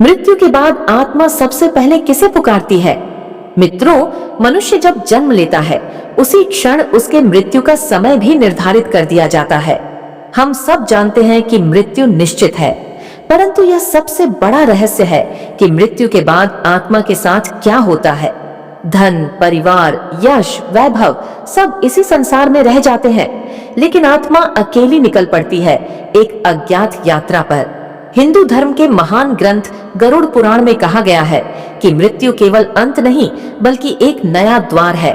मृत्यु के बाद आत्मा सबसे पहले किसे पुकारती है? मित्रों, मनुष्य जब जन्म लेता है उसी क्षण उसके मृत्यु का समय भी निर्धारित कर दिया जाता है। हम सब जानते हैं कि मृत्यु निश्चित है, परंतु यह सबसे बड़ा रहस्य है कि मृत्यु के बाद आत्मा के साथ क्या होता है। धन, परिवार, यश, वैभव सब इसी संसार में रह जाते हैं, लेकिन आत्मा अकेली निकल पड़ती है एक अज्ञात यात्रा पर। हिंदू धर्म के महान ग्रंथ गरुड़ पुराण में कहा गया है कि मृत्यु केवल अंत नहीं बल्कि एक नया द्वार है,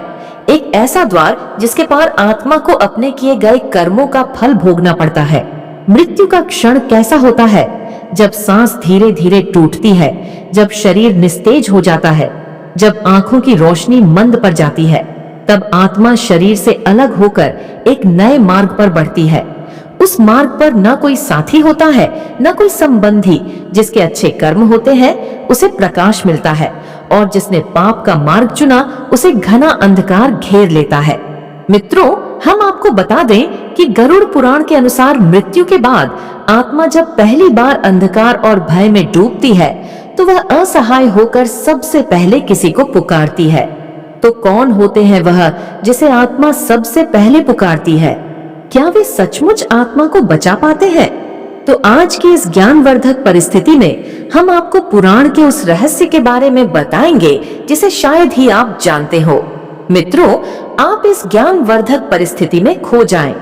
एक ऐसा द्वार जिसके पार आत्मा को अपने किए गए कर्मों का फल भोगना पड़ता है। मृत्यु का क्षण कैसा होता है? जब सांस धीरे धीरे टूटती है, जब शरीर निस्तेज हो जाता है, जब आंखों की रोशनी मंद पड़ जाती है, तब आत्मा शरीर से अलग होकर एक नए मार्ग पर बढ़ती है। उस मार्ग पर न कोई साथी होता है, न कोई संबंधी। जिसके अच्छे कर्म होते हैं उसे प्रकाश मिलता है, और जिसने पाप का मार्ग चुना उसे घना अंधकार घेर लेता है। मित्रों, हम आपको बता दें कि गरुड़ पुराण के अनुसार मृत्यु के बाद आत्मा जब पहली बार अंधकार और भय में डूबती है तो वह असहाय होकर सबसे पहले किसी को पुकारती है। तो कौन होते हैं वह जिसे आत्मा सबसे पहले पुकारती है? क्या वे सचमुच आत्मा को बचा पाते हैं? तो आज की इस ज्ञानवर्धक परिस्थिति में हम आपको पुराण के उस रहस्य के बारे में बताएंगे जिसे शायद ही आप जानते हो। मित्रों, आप इस ज्ञानवर्धक परिस्थिति में खो जाएं।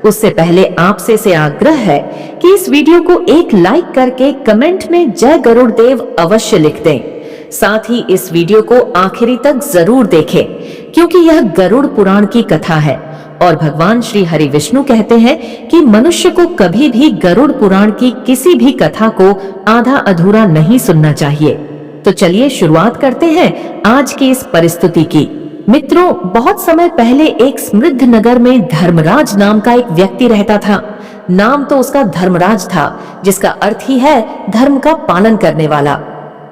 उससे पहले आपसे से आग्रह है कि इस वीडियो को एक लाइक करके कमेंट में जय गरुड़ देव अवश्य लिख दें। साथ ही इस वीडियो को आखिरी तक जरूर देखें, क्योंकि यह गरुड़ पुराण की कथा है और भगवान श्री हरि विष्णु कहते हैं कि मनुष्य को कभी भी गरुड़ पुराण की किसी भी कथा को आधा अधूरा नहीं सुनना चाहिए। तो चलिए शुरुआत करते हैं आज की इस परिस्थिति की। मित्रों, बहुत समय पहले एक समृद्ध नगर में धर्मराज नाम का एक व्यक्ति रहता था। नाम तो उसका धर्मराज था, जिसका अर्थ ही है धर्म का पालन करने वाला।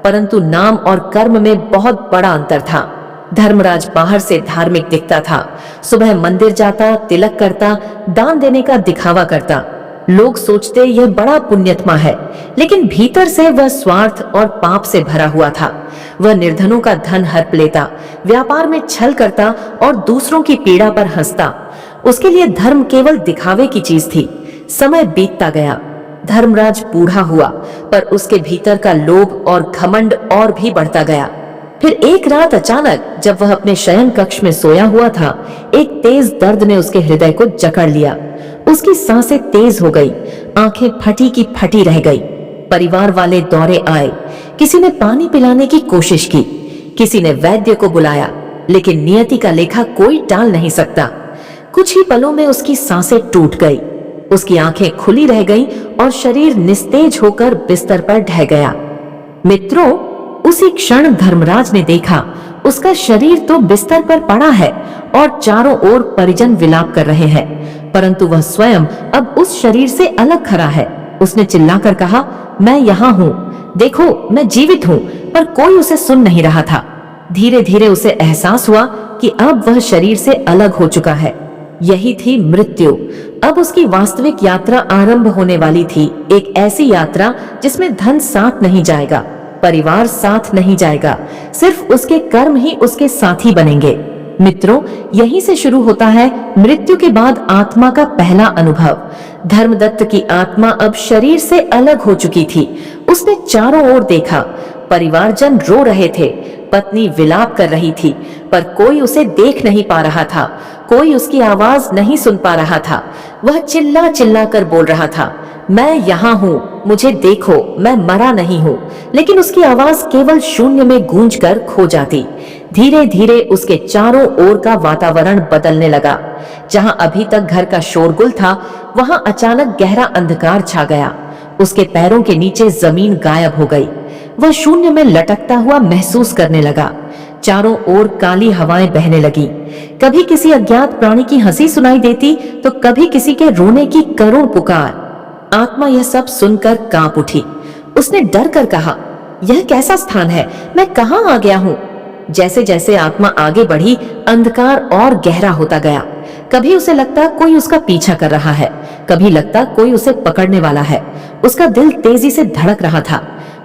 परंतु नाम और कर्म में बहुत बड़ा अंतर था। धर्मराज बाहर से धार्मिक दिखता था, सुबह मंदिर जाता, तिलक करता, दान देने का दिखावा करता। लोग सोचते यह बड़ा पुण्यात्मा है, लेकिन भीतर से वह स्वार्थ और पाप से भरा हुआ था। वह निर्धनों का धन हड़प लेता, व्यापार में छल करता और दूसरों की पीड़ा पर हंसता। उसके लिए धर्म केवल दिखावे की चीज थी। समय बीतता गया, धर्मराज बूढ़ा हुआ, पर उसके भीतर का लोभ और घमंड और भी बढ़ता गया। फिर एक रात अचानक जब वह अपने शयन कक्ष में सोया हुआ था, एक तेज दर्द ने उसके हृदय को जकड़ लिया। उसकी सांसें तेज हो गई, आंखें फटी की फटी रह गई। परिवार वाले दौड़े आए, किसी ने पानी पिलाने की कोशिश की, किसी ने वैद्य को बुलाया, लेकिन नियति का लेखा कोई टाल नहीं सकता। कुछ ही पलों में उसकी सांसें टूट गई, उसकी आंखें खुली रह गईं और शरीर निस्तेज होकर बिस्तर पर ढह गया। मित्रों, उसी क्षण धर्मराज ने देखा उसका शरीर तो बिस्तर पर पड़ा है और चारों ओर परिजन विलाप कर रहे हैं, परंतु वह स्वयं अब उस शरीर से अलग खड़ा है। उसने चिल्लाकर कहा, मैं यहाँ हूँ, देखो मैं जीवित हूँ। पर कोई उसे सुन नहीं रहा था। धीरे धीरे उसे एहसास हुआ कि अब वह शरीर से अलग हो चुका है। यही थी मृत्यु। अब उसकी वास्तविक यात्रा आरंभ होने वाली थी, एक ऐसी यात्रा जिसमें धन साथ नहीं जाएगा, परिवार साथ नहीं जाएगा, सिर्फ उसके कर्म ही उसके साथी बनेंगे। मित्रों, यहीं से शुरू होता है मृत्यु के बाद आत्मा का पहला अनुभव। धर्मदत्त की आत्मा अब शरीर से अलग हो चुकी थी। उसने चारों ओर देखा, परिवारजन रो रहे थे, पत्नी विलाप कर रही थी, पर कोई उसे देख नहीं पा रहा था, कोई उसकी आवाज नहीं सुन पा रहा था। वह चिल्ला चिल्ला कर बोल रहा था, मैं यहाँ हूँ, मुझे देखो, मैं मरा नहीं हूँ। लेकिन उसकी आवाज केवल शून्य में गूंज कर खो जाती। धीरे धीरे उसके चारों ओर का वातावरण बदलने लगा। जहाँ अभी तक घर का शोरगुल था, वहाँ अचानक गहरा अंधकार छा गया। उसके पैरों के नीचे जमीन गायब हो गई। वह शून्य में लटकता हुआ महसूस करने लगा। चारों ओर काली हवाएं बहने लगी। कभी किसी अज्ञात प्राणी की हंसी सुनाई देती, तो कभी किसी के रोने की करुण पुकार। आत्मा यह सब सुनकर कांप उठी। उसने डर कर कहा, यह कैसा स्थान है, मैं कहाँ आ गया हूँ? जैसे जैसे आत्मा आगे बढ़ी, अंधकार और गहरा होता गया। कभी उसे लगता कोई उसका पीछा कर रहा है, कभी लगता कोई उसे पकड़ने वाला है। उसका दिल तेजी से धड़क रहा था।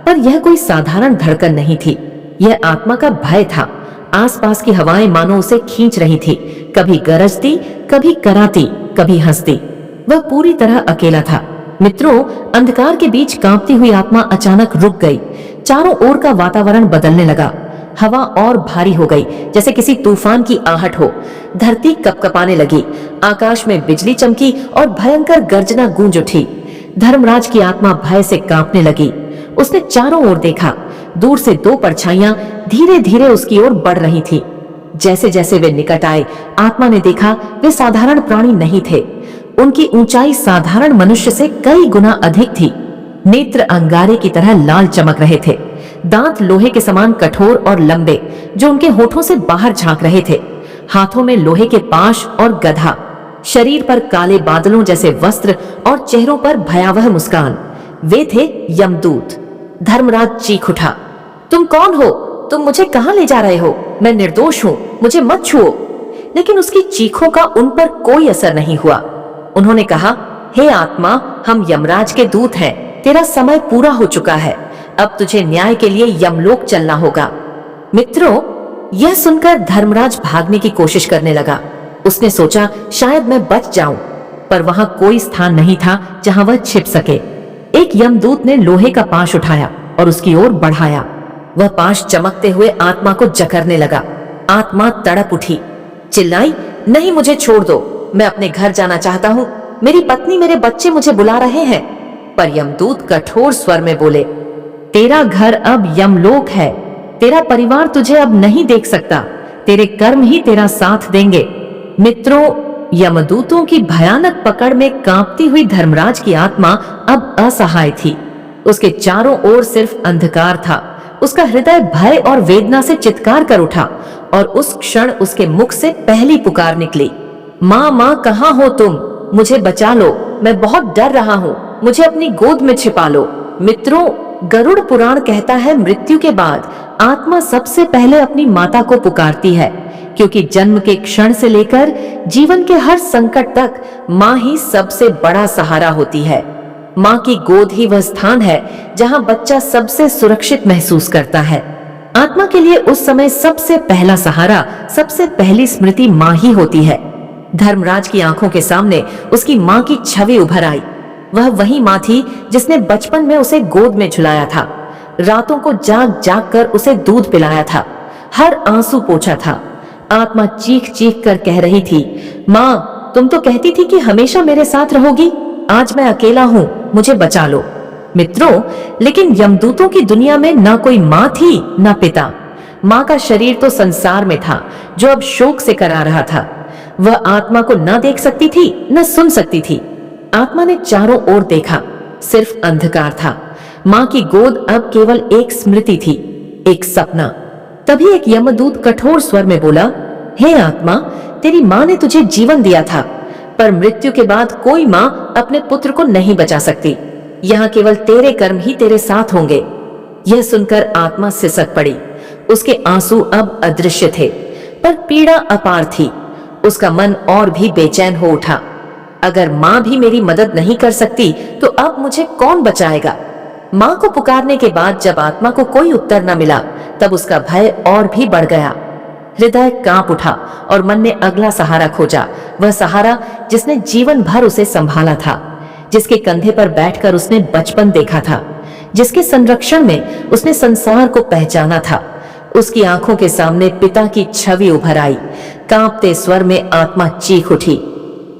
पर यह कोई साधारण धड़कन नहीं थी। यह आत्मा का भय था। आसपास की हवाएं मानो उसे खींच रही थी, कभी गरजती, कभी कराती, कभी हंसती। वह पूरी तरह अकेला था। मित्रों, अंधकार के बीच कांपती हुई आत्मा अचानक रुक गई। चारों ओर का वातावरण बदलने लगा। हवा और भारी हो गई, जैसे किसी तूफान की आहट हो। धरती कपकपाने लगी, आकाश में बिजली चमकी और भयंकर गर्जना गूंज उठी। धर्मराज की आत्मा भय से कांपने लगी। उसने चारों ओर देखा। दूर से दो परछाइयां धीरे धीरे उसकी ओर बढ़ रही थी। जैसे जैसे वे निकट आए, आत्मा ने देखा वे साधारण प्राणी नहीं थे। उनकी ऊंचाई साधारण मनुष्य से कई गुना अधिक थी। नेत्र अंगारे की तरह लाल चमक रहे थे। दांत लोहे के समान कठोर और लंबे, जो उनके होठों से बाहर झांक रहे थे। हाथों में लोहे के पाश और गधा। शरीर पर काले बादलों जैसे वस्त्र और चेहरों पर भयावह मुस्कान। वे थे यमदूत। धर्मराज चीख उठा, तुम कौन हो? तुम मुझे कहां ले जा रहे हो? मैं निर्दोष हूं, मुझे मत छुओ। लेकिन उसकी चीखों का उन पर कोई असर नहीं हुआ। उन्होंने कहा, हे आत्मा, हम यमराज के दूत हैं। तेरा समय पूरा हो चुका है। अब तुझे न्याय के लिए यमलोक चलना होगा। मित्रों, यह सुनकर धर्मराज भागने की कोशिश करने लगा। उसने सोचा शायद मैं बच जाऊं, पर वहां कोई स्थान नहीं था जहां वह छिप सके। एक यमदूत ने लोहे का पाश उठाया और उसकी ओर बढ़ाया। वह पाश चमकते हुए आत्मा को जकड़ने लगा। आत्मा तड़प उठी, चिल्लाई, नहीं, मुझे छोड़ दो, मैं अपने घर जाना चाहता हूँ। मेरी पत्नी, मेरे बच्चे मुझे बुला रहे हैं। पर यमदूत कठोर स्वर में बोले, तेरा घर अब यमलोक है। तेरा परिवार तुझे अब नहीं देख सकता। तेरे कर्म ही तेरा साथ देंगे। मित्रों, यमदूतों की भयानक पकड़ में कांपती हुई धर्मराज की आत्मा अब असहाय थी। उसके चारों ओर सिर्फ अंधकार था। उसका हृदय भय और वेदना से चित्कार कर उठा और उस क्षण उसके मुख से पहली पुकार निकली, माँ, माँ, कहाँ हो तुम? मुझे बचा लो, मैं बहुत डर रहा हूँ, मुझे अपनी गोद में छिपा लो। मित्रों, गरुड़ पुराण कहता है, मृत्यु के बाद आत्मा सबसे पहले अपनी माता को पुकारती है, क्योंकि जन्म के क्षण से लेकर जीवन के हर संकट तक माँ ही सबसे बड़ा सहारा होती है। माँ की गोद ही वह स्थान है जहाँ बच्चा सबसे सुरक्षित महसूस करता है। आत्मा के लिए उस समय सबसे पहला सहारा, सबसे पहली स्मृति माँ ही होती है। धर्मराज की आंखों के सामने उसकी माँ की छवि उभर आई। वह वही माँ थी जिसने बचपन में उसे गोद में झुलाया था, रातों को जाग जाग कर उसे दूध पिलाया था, हर आंसू पोंछा था। आत्मा चीख चीख कर कह रही थी, माँ, तुम तो कहती थी कि हमेशा मेरे साथ रहोगी। आज मैं अकेला हूँ, मुझे बचा लो। मित्रों, लेकिन यमदूतों की दुनिया में ना कोई माँ थी ना पिता। माँ का शरीर तो संसार में था, जो अब शोक से करा रहा था। वह आत्मा को न देख सकती थी, न सुन सकती थी। आत्मा ने चारों ओर देखा, सिर्फ अंधकार था। माँ की गोद अब केवल एक स्मृति थी, एक सपना। तभी एक यमदूत कठोर स्वर में बोला, हे आत्मा, तेरी माँ ने तुझे जीवन दिया था, पर मृत्यु के बाद कोई माँ अपने पुत्र को नहीं बचा सकती। यहाँ केवल तेरे कर्म ही तेरे साथ होंगे। यह सुनकर आत्मा सिसक पड़ी। उसके आंसू अब अदृश्य थे, पर पीड़ा अपार थी। उसका मन और भी बेचैन हो उठा। अगर माँ भी मेरी मदद नहीं कर सकती, तो अब मुझे कौन बचाएगा? माँ को पुकारने के बाद जब आत्मा को कोई उत्तर न मिला, तब उसका भय और भी बढ़ गया। हृदय कांप उठा और मन ने अगला सहारा खोजा, वह सहारा जिसने जीवन भर उसे संभाला था, जिसके कंधे पर बैठकर उसने बचपन देखा था, जिसके संरक्षण में उसने संसार को पहचाना था। उसकी आंखों के सामने पिता की छवि उभर आई। कांपते स्वर में आत्मा चीख उठी,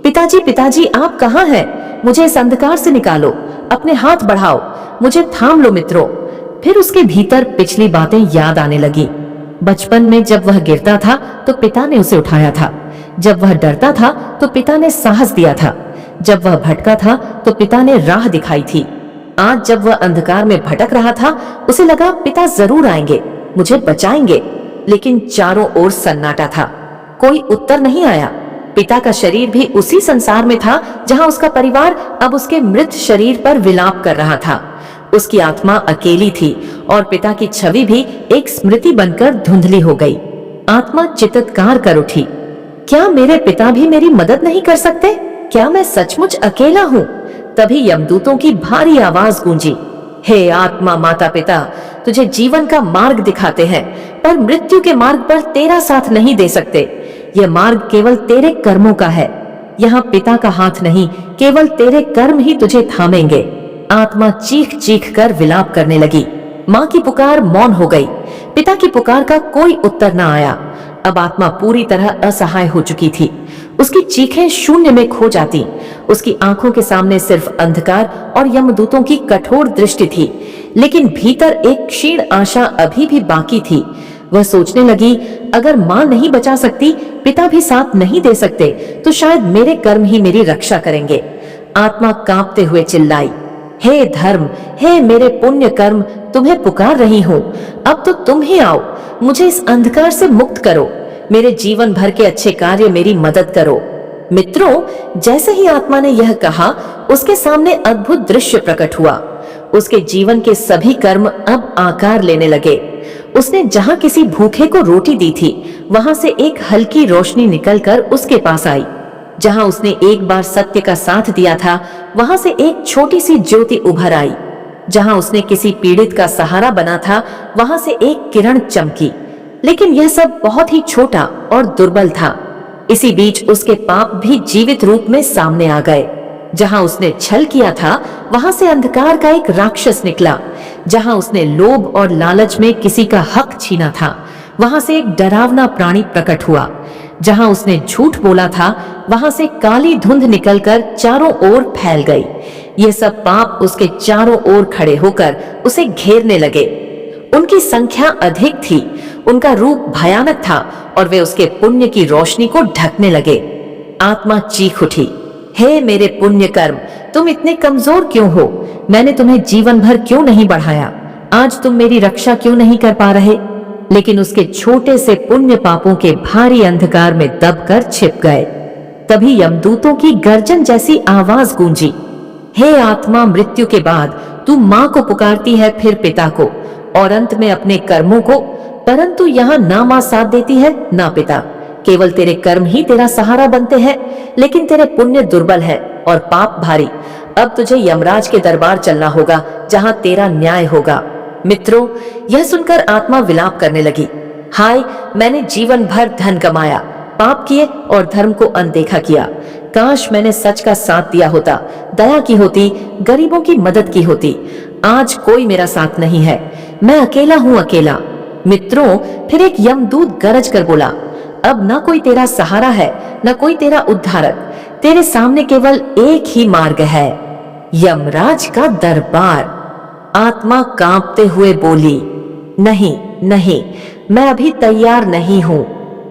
पिताजी, पिताजी, आप कहाँ हैं? मुझे इस अंधकार से निकालो, अपने हाथ बढ़ाओ, मुझे थाम लो। मित्रों, फिर उसके भीतर पिछली बातें याद आने लगी। बचपन में जब वह गिरता था तो पिता ने उसे उठाया था, जब वह डरता था तो पिता ने साहस दिया था, जब वह भटका था तो पिता ने राह दिखाई थी। आज जब वह अंधकार में भटक रहा था, उसे लगा पिता जरूर आएंगे, मुझे बचाएंगे। लेकिन चारों ओर सन्नाटा था, कोई उत्तर नहीं आया। पिता का शरीर भी उसी संसार में था जहां उसका परिवार अब उसके मृत शरीर पर विलाप कर रहा था। उसकी आत्मा अकेली थी और पिता की छवि भी एक स्मृति बनकर धुंधली हो गई। आत्मा चित्कार कर उठी, क्या मेरे पिता भी मेरी मदद नहीं कर सकते? क्या मैं सचमुच अकेला हूँ? तभी यमदूतों की भारी आवाज गूंजी, हे आत्मा, माता पिता तुझे जीवन का मार्ग दिखाते हैं, पर मृत्यु के मार्ग पर तेरा साथ नहीं दे सकते। यह मार्ग केवल तेरे कर्मों का है। यहाँ पिता का हाथ नहीं, केवल तेरे कर्म ही तुझे थामेंगे। आत्मा चीख चीख कर विलाप करने लगी। माँ की पुकार मौन हो गई। पिता की पुकार का कोई उत्तर न आया। अब आत्मा पूरी तरह असहाय हो चुकी थी। उसकी चीखें शून्य में खो जाती। उसकी आंखों के सामने सिर्फ अंधकार और यमदूतों की कठोर दृष्टि थी, लेकिन भीतर एक क्षीण आशा अभी भी बाकी थी। वह सोचने लगी, अगर माँ नहीं बचा सकती, पिता भी साथ नहीं दे सकते, तो शायद मेरे कर्म ही मेरी रक्षा करेंगे। आत्मा कांपते हुए चिल्लाई, हे धर्म, हे मेरे पुण्य कर्म, तुम्हें पुकार रही हूँ। अब तो तुम ही आओ, मुझे इस अंधकार से मुक्त करो। मेरे जीवन भर के अच्छे कार्य मेरी मदद करो। मित्रों, जैसे ही आत्मा ने यह कहा, उसके सामने अद्भुत दृश्य प्रकट हुआ। उसके जीवन के सभी कर्म अब आकार लेने लगे। उसने जहां किसी भूखे को रोटी दी थी, वहां से एक हल्की रोशनी निकलकर उसके पास आई। जहां उसने एक बार सत्य का साथ दिया था, वहां से एक छोटी सी ज्योति उभर आई। जहां उसने किसी पीड़ित का सहारा बना था, वहां से एक किरण चमकी। लेकिन यह सब बहुत ही छोटा और दुर्बल था। इसी बीच उसके पाप भी जीवित रूप में सामने आ गए। जहां उसने छल किया था, वहां से अंधकार का एक राक्षस निकला। जहां उसने लोभ और लालच में किसी का हक छीना था, वहां से एक डरावना प्राणी प्रकट हुआ। जहां उसने झूठ बोला था, वहां से काली धुंध निकलकर चारों ओर फैल गई। ये सब पाप उसके चारों ओर खड़े होकर उसे घेरने लगे। उनकी संख्या अधिक थी, उनका रूप भयानक था और वे उसके पुण्य की रोशनी को ढकने लगे। आत्मा चीख उठी, हे मेरे पुण्य कर्म, तुम इतने कमजोर क्यों हो? मैंने तुम्हें जीवन भर क्यों नहीं बढ़ाया? आज तुम मेरी रक्षा क्यों नहीं कर पा रहे? लेकिन उसके छोटे से पुण्य पापों के भारी अंधकार में दबकर छिप गए। तभी यमदूतों की गर्जन जैसी आवाज गूंजी, हे आत्मा, मृत्यु के बाद तू माँ को पुकारती है, फिर पिता को और अंत में अपने कर्मों को, परंतु यहाँ ना माँ साथ देती है ना पिता। केवल तेरे कर्म ही तेरा सहारा बनते हैं, लेकिन तेरे पुण्य दुर्बल है और पाप भारी। अब तुझे यमराज के दरबार चलना होगा, जहाँ तेरा न्याय होगा। मित्रों, यह सुनकर आत्मा विलाप करने लगी, हाय, मैंने जीवन भर धन कमाया, पाप किए और धर्म को अनदेखा किया। काश मैंने सच का साथ दिया होता, दया की होती, गरीबों की मदद की होती। आज कोई मेरा साथ नहीं है, मैं अकेला हूँ, अकेला। मित्रों, फिर एक यमदूत गरज कर बोला, अब ना कोई तेरा सहारा है, ना कोई तेरा उद्धारक। तेरे सामने केवल एक ही मार्ग है, यमराज का दरबार। आत्मा कांपते हुए बोली, नहीं नहीं, मैं अभी तैयार नहीं हूँ,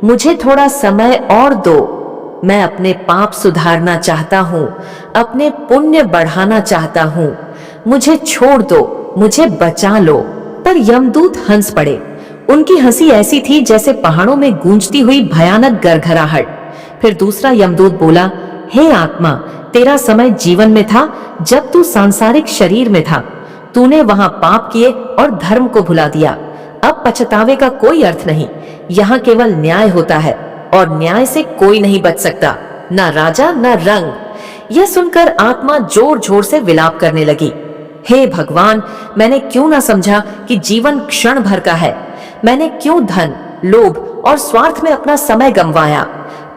मुझे थोड़ा समय और दो। मैं अपने पाप सुधारना चाहता हूँ, अपने पुण्य बढ़ाना चाहता हूँ। मुझे छोड़ दो, मुझे बचा लो। पर यमदूत हंस पड़े। उनकी हंसी ऐसी थी जैसे पहाड़ों में गूंजती हुई भयानक गरगराहट। फिर दूसरा यमदूत बोला, हे आत्मा, तेरा समय जीवन में था जब तू सांसारिक शरीर में था। तूने वहां पाप किए और धर्म को भुला दिया। अब पछतावे का कोई अर्थ नहीं। यहाँ केवल न्याय होता है और न्याय से कोई नहीं बच सकता, ना राजा ना रंग। यह सुनकर आत्मा जोर जोर से विलाप करने लगी, हे भगवान, मैंने क्यों ना समझा कि जीवन क्षण भर का है। मैंने क्यों धन, लोभ और स्वार्थ में अपना समय गंवाया।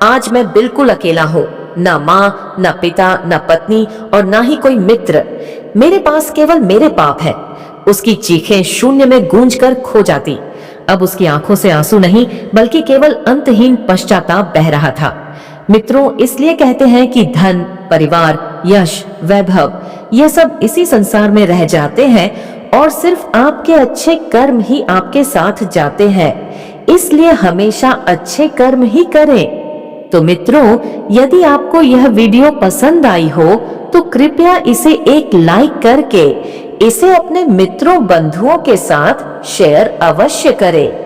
आज मैं बिल्कुल अकेला हूँ, ना माँ, ना पिता, ना पत्नी और ना ही कोई मित्र। मेरे पास केवल मेरे पाप है। उसकी चीखें शून्य में गूंज कर खो जाती। अब उसकी आंखों से आंसू नहीं, बल्कि केवल अंतहीन पश्चाताप बह रहा था। मित्रों, इसलिए कहते हैं कि धन, परिवार, यश, वैभव, यह सब इसी संसार में रह जाते हैं और सिर्फ आपके अच्छे कर्म ही आपके साथ जाते हैं। इसलिए हमेशा अच्छे कर्म ही करें। तो मित्रों, यदि आपको यह वीडियो पसंद आई हो तो कृपया इसे एक लाइक करके इसे अपने मित्रों, बंधुओं के साथ शेयर अवश्य करें।